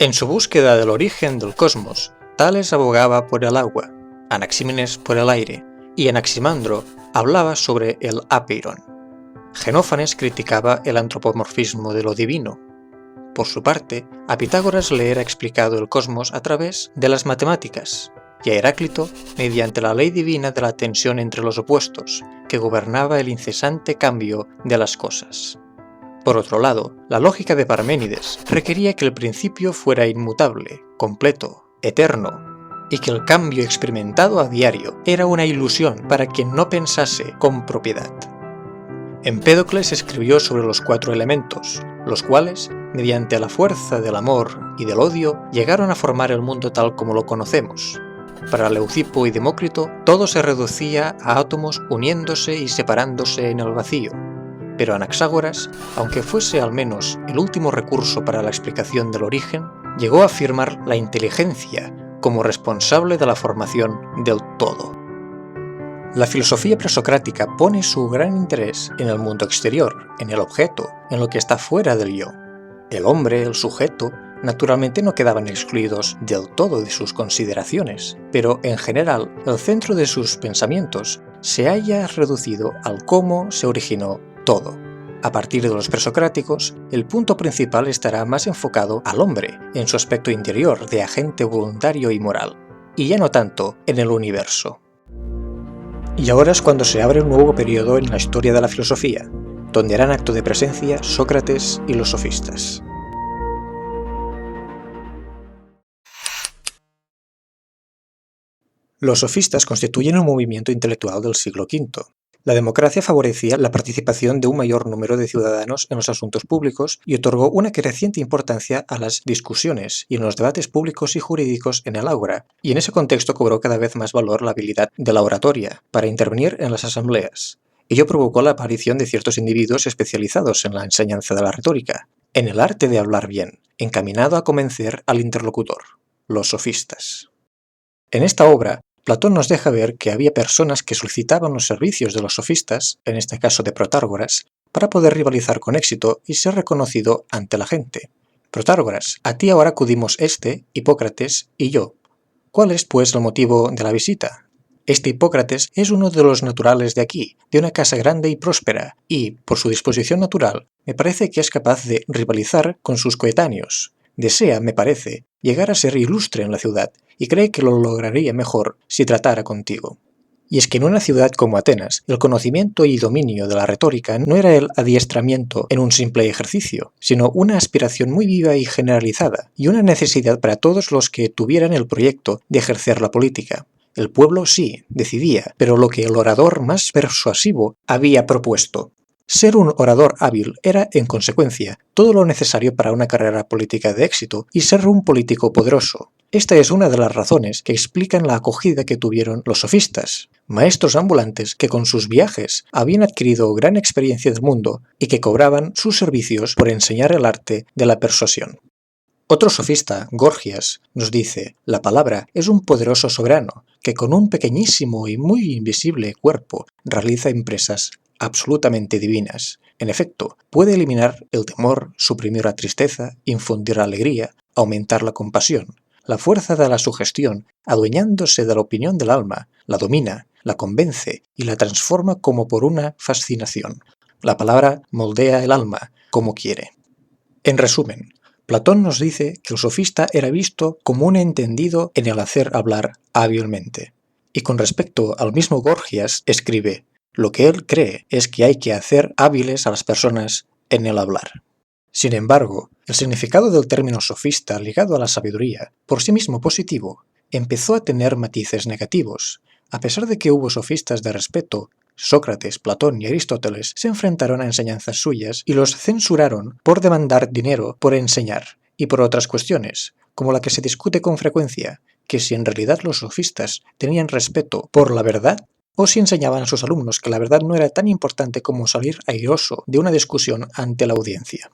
En su búsqueda del origen del cosmos, Tales abogaba por el agua, Anaxímenes por el aire, y Anaximandro hablaba sobre el apeiron. Genófanes criticaba el antropomorfismo de lo divino. Por su parte, a Pitágoras le era explicado el cosmos a través de las matemáticas, y a Heráclito mediante la ley divina de la tensión entre los opuestos, que gobernaba el incesante cambio de las cosas. Por otro lado, la lógica de Parménides requería que el principio fuera inmutable, completo, eterno, y que el cambio experimentado a diario era una ilusión para quien no pensase con propiedad. Empédocles escribió sobre los 4 elementos, los cuales, mediante la fuerza del amor y del odio, llegaron a formar el mundo tal como lo conocemos. Para Leucipo y Demócrito, todo se reducía a átomos uniéndose y separándose en el vacío. Pero Anaxágoras, aunque fuese al menos el último recurso para la explicación del origen, llegó a afirmar la inteligencia como responsable de la formación del todo. La filosofía presocrática pone su gran interés en el mundo exterior, en el objeto, en lo que está fuera del yo. El hombre, el sujeto, naturalmente no quedaban excluidos del todo de sus consideraciones, pero en general el centro de sus pensamientos se halla reducido al cómo se originó todo. A partir de los presocráticos, el punto principal estará más enfocado al hombre, en su aspecto interior de agente voluntario y moral, y ya no tanto en el universo. Y ahora es cuando se abre un nuevo periodo en la historia de la filosofía, donde harán acto de presencia Sócrates y los sofistas. Los sofistas constituyen un movimiento intelectual del siglo V. La democracia favorecía la participación de un mayor número de ciudadanos en los asuntos públicos y otorgó una creciente importancia a las discusiones y en los debates públicos y jurídicos en el ágora, y en ese contexto cobró cada vez más valor la habilidad de la oratoria para intervenir en las asambleas. Ello provocó la aparición de ciertos individuos especializados en la enseñanza de la retórica, en el arte de hablar bien, encaminado a convencer al interlocutor, los sofistas. En esta obra, Platón nos deja ver que había personas que solicitaban los servicios de los sofistas, en este caso de Protágoras, para poder rivalizar con éxito y ser reconocido ante la gente. Protágoras, a ti ahora acudimos Hipócrates y yo. ¿Cuál es, pues, el motivo de la visita? Hipócrates es uno de los naturales de aquí, de una casa grande y próspera, y, por su disposición natural, me parece que es capaz de rivalizar con sus coetáneos. Desea, me parece, llegar a ser ilustre en la ciudad, y cree que lo lograría mejor si tratara contigo. Y es que en una ciudad como Atenas, el conocimiento y dominio de la retórica no era el adiestramiento en un simple ejercicio, sino una aspiración muy viva y generalizada, y una necesidad para todos los que tuvieran el proyecto de ejercer la política. El pueblo sí, decidía, pero lo que el orador más persuasivo había propuesto. Ser un orador hábil era, en consecuencia, todo lo necesario para una carrera política de éxito y ser un político poderoso. Esta es una de las razones que explican la acogida que tuvieron los sofistas, maestros ambulantes que con sus viajes habían adquirido gran experiencia del mundo y que cobraban sus servicios por enseñar el arte de la persuasión. Otro sofista, Gorgias, nos dice: la palabra es un poderoso soberano que con un pequeñísimo y muy invisible cuerpo realiza empresas absolutamente divinas. En efecto, puede eliminar el temor, suprimir la tristeza, infundir alegría, aumentar la compasión. La fuerza de la sugestión, adueñándose de la opinión del alma, la domina, la convence y la transforma como por una fascinación. La palabra moldea el alma como quiere. En resumen, Platón nos dice que el sofista era visto como un entendido en el hacer hablar hábilmente. Y con respecto al mismo Gorgias, escribe: lo que él cree es que hay que hacer hábiles a las personas en el hablar. Sin embargo, el significado del término sofista ligado a la sabiduría, por sí mismo positivo, empezó a tener matices negativos. A pesar de que hubo sofistas de respeto, Sócrates, Platón y Aristóteles se enfrentaron a enseñanzas suyas y los censuraron por demandar dinero por enseñar, y por otras cuestiones, como la que se discute con frecuencia, que si en realidad los sofistas tenían respeto por la verdad, o si enseñaban a sus alumnos que la verdad no era tan importante como salir airoso de una discusión ante la audiencia.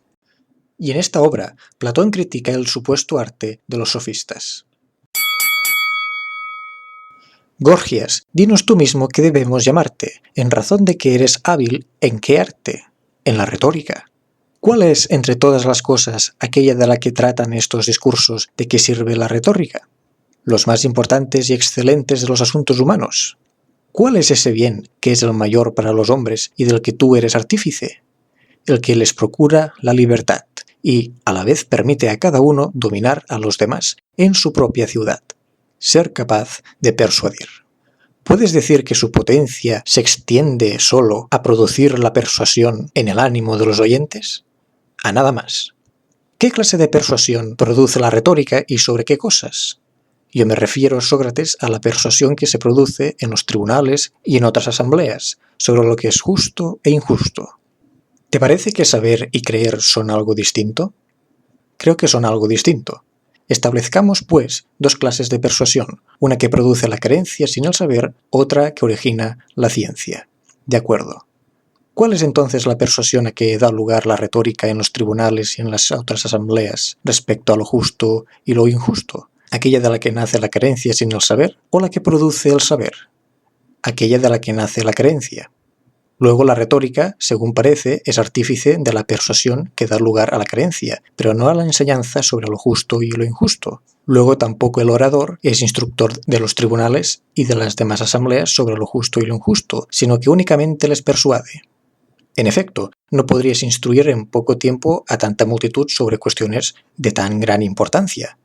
Y en esta obra, Platón critica el supuesto arte de los sofistas. Gorgias, dinos tú mismo qué debemos llamarte, en razón de que eres hábil ¿en qué arte? En la retórica. ¿Cuál es, entre todas las cosas, aquella de la que tratan estos discursos de que sirve la retórica? Los más importantes y excelentes de los asuntos humanos. ¿Cuál es ese bien que es el mayor para los hombres y del que tú eres artífice? El que les procura la libertad y, a la vez, permite a cada uno dominar a los demás en su propia ciudad. Ser capaz de persuadir. ¿Puedes decir que su potencia se extiende solo a producir la persuasión en el ánimo de los oyentes? A nada más. ¿Qué clase de persuasión produce la retórica y sobre qué cosas? Yo me refiero, Sócrates, a la persuasión que se produce en los tribunales y en otras asambleas, sobre lo que es justo e injusto. ¿Te parece que saber y creer son algo distinto? Creo que son algo distinto. Establezcamos, pues, dos clases de persuasión, una que produce la creencia sin el saber, otra que origina la ciencia. De acuerdo. ¿Cuál es entonces la persuasión a que da lugar la retórica en los tribunales y en las otras asambleas respecto a lo justo y lo injusto? ¿Aquella de la que nace la creencia sin el saber o la que produce el saber? Aquella de la que nace la creencia. Luego la retórica, según parece, es artífice de la persuasión que da lugar a la creencia, pero no a la enseñanza sobre lo justo y lo injusto. Luego tampoco el orador es instructor de los tribunales y de las demás asambleas sobre lo justo y lo injusto, sino que únicamente les persuade. En efecto, no podrías instruir en poco tiempo a tanta multitud sobre cuestiones de tan gran importancia.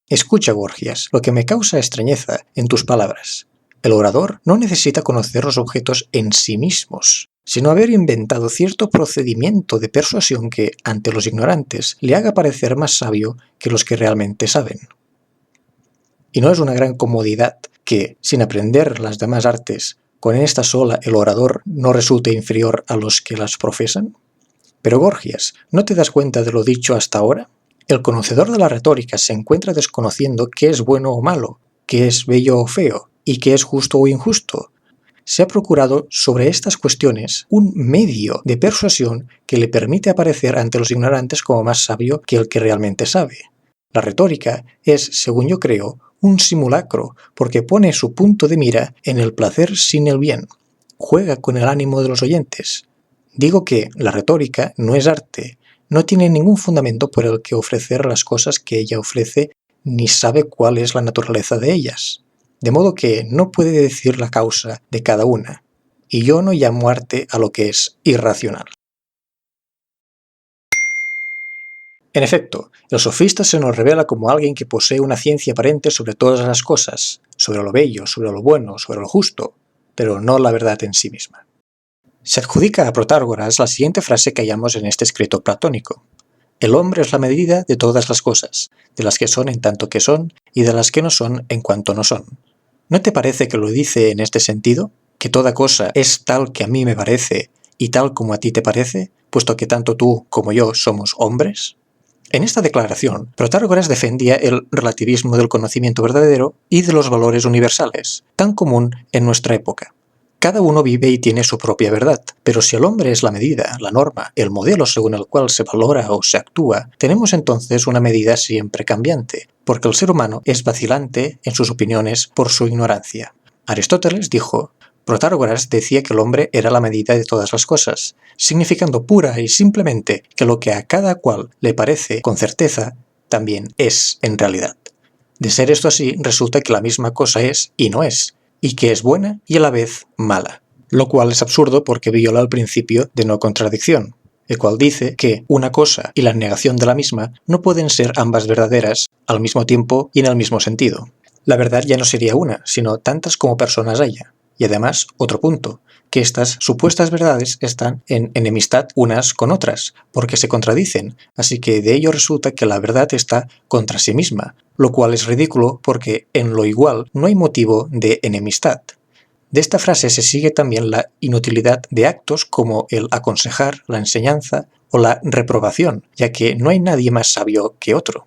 Escucha, Gorgias, lo que me causa extrañeza en tus palabras. El orador no necesita conocer los objetos en sí mismos, sino haber inventado cierto procedimiento de persuasión que, ante los ignorantes, le haga parecer más sabio que los que realmente saben. ¿Y no es una gran comodidad que, sin aprender las demás artes, con esta sola el orador no resulte inferior a los que las profesan? Pero Gorgias, ¿no te das cuenta de lo dicho hasta ahora? El conocedor de la retórica se encuentra desconociendo qué es bueno o malo, qué es bello o feo, y qué es justo o injusto. Se ha procurado sobre estas cuestiones un medio de persuasión que le permite aparecer ante los ignorantes como más sabio que el que realmente sabe. La retórica es, según yo creo, un simulacro, porque pone su punto de mira en el placer sin el bien. Juega con el ánimo de los oyentes. Digo que la retórica no es arte, no tiene ningún fundamento por el que ofrecer las cosas que ella ofrece, ni sabe cuál es la naturaleza de ellas. De modo que no puede decir la causa de cada una, y yo no llamo arte a lo que es irracional. En efecto, el sofista se nos revela como alguien que posee una ciencia aparente sobre todas las cosas, sobre lo bello, sobre lo bueno, sobre lo justo, pero no la verdad en sí misma. Se adjudica a Protágoras la siguiente frase que hallamos en este escrito platónico. El hombre es la medida de todas las cosas, de las que son en tanto que son, y de las que no son en cuanto no son. ¿No te parece que lo dice en este sentido? ¿Que toda cosa es tal que a mí me parece y tal como a ti te parece, puesto que tanto tú como yo somos hombres? En esta declaración, Protágoras defendía el relativismo del conocimiento verdadero y de los valores universales, tan común en nuestra época. Cada uno vive y tiene su propia verdad, pero si el hombre es la medida, la norma, el modelo según el cual se valora o se actúa, tenemos entonces una medida siempre cambiante, porque el ser humano es vacilante en sus opiniones por su ignorancia. Aristóteles dijo: Protágoras decía que el hombre era la medida de todas las cosas, significando pura y simplemente que lo que a cada cual le parece con certeza, también es en realidad. De ser esto así, resulta que la misma cosa es y no es, y que es buena y a la vez mala, lo cual es absurdo porque viola el principio de no contradicción, el cual dice que una cosa y la negación de la misma no pueden ser ambas verdaderas al mismo tiempo y en el mismo sentido. La verdad ya no sería una, sino tantas como personas haya. Y además, otro punto, que estas supuestas verdades están en enemistad unas con otras, porque se contradicen, así que de ello resulta que la verdad está contra sí misma, lo cual es ridículo porque en lo igual no hay motivo de enemistad. De esta frase se sigue también la inutilidad de actos como el aconsejar, la enseñanza o la reprobación, ya que no hay nadie más sabio que otro.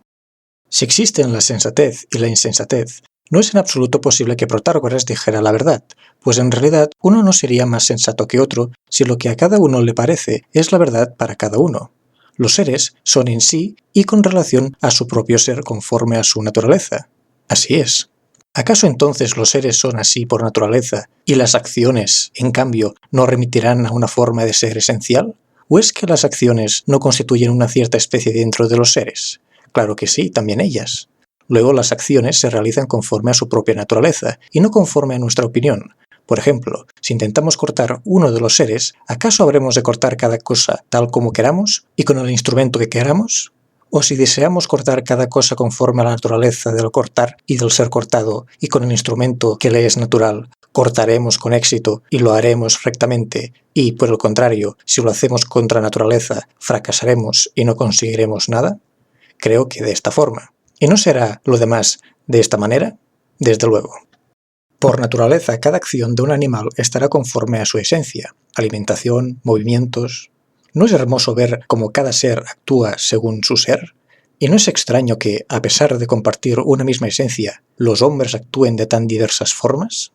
Si existen la sensatez y la insensatez, no es en absoluto posible que Protágoras dijera la verdad, pues en realidad uno no sería más sensato que otro si lo que a cada uno le parece es la verdad para cada uno. Los seres son en sí y con relación a su propio ser conforme a su naturaleza. Así es. ¿Acaso entonces los seres son así por naturaleza y las acciones, en cambio, no remitirán a una forma de ser esencial? ¿O es que las acciones no constituyen una cierta especie dentro de los seres? Claro que sí, también ellas. Luego las acciones se realizan conforme a su propia naturaleza y no conforme a nuestra opinión. Por ejemplo, si intentamos cortar uno de los seres, ¿acaso habremos de cortar cada cosa tal como queramos y con el instrumento que queramos? ¿O si deseamos cortar cada cosa conforme a la naturaleza del cortar y del ser cortado y con el instrumento que le es natural, cortaremos con éxito y lo haremos rectamente, y, por el contrario, si lo hacemos contra naturaleza, fracasaremos y no conseguiremos nada? Creo que de esta forma. ¿Y no será lo demás de esta manera? Desde luego. Por naturaleza, cada acción de un animal estará conforme a su esencia, alimentación, movimientos. ¿No es hermoso ver cómo cada ser actúa según su ser? ¿Y no es extraño que, a pesar de compartir una misma esencia, los hombres actúen de tan diversas formas?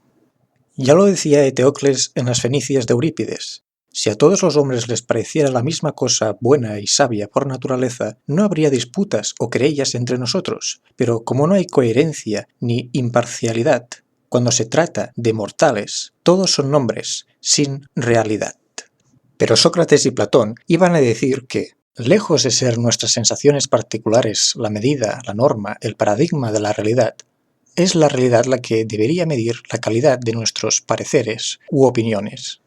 Ya lo decía Eteocles en las Fenicias de Eurípides. Si a todos los hombres les pareciera la misma cosa buena y sabia por naturaleza, no habría disputas o querellas entre nosotros. Pero como no hay coherencia ni imparcialidad, cuando se trata de mortales, todos son nombres, sin realidad. Pero Sócrates y Platón iban a decir que, lejos de ser nuestras sensaciones particulares la medida, la norma, el paradigma de la realidad, es la realidad la que debería medir la calidad de nuestros pareceres u opiniones.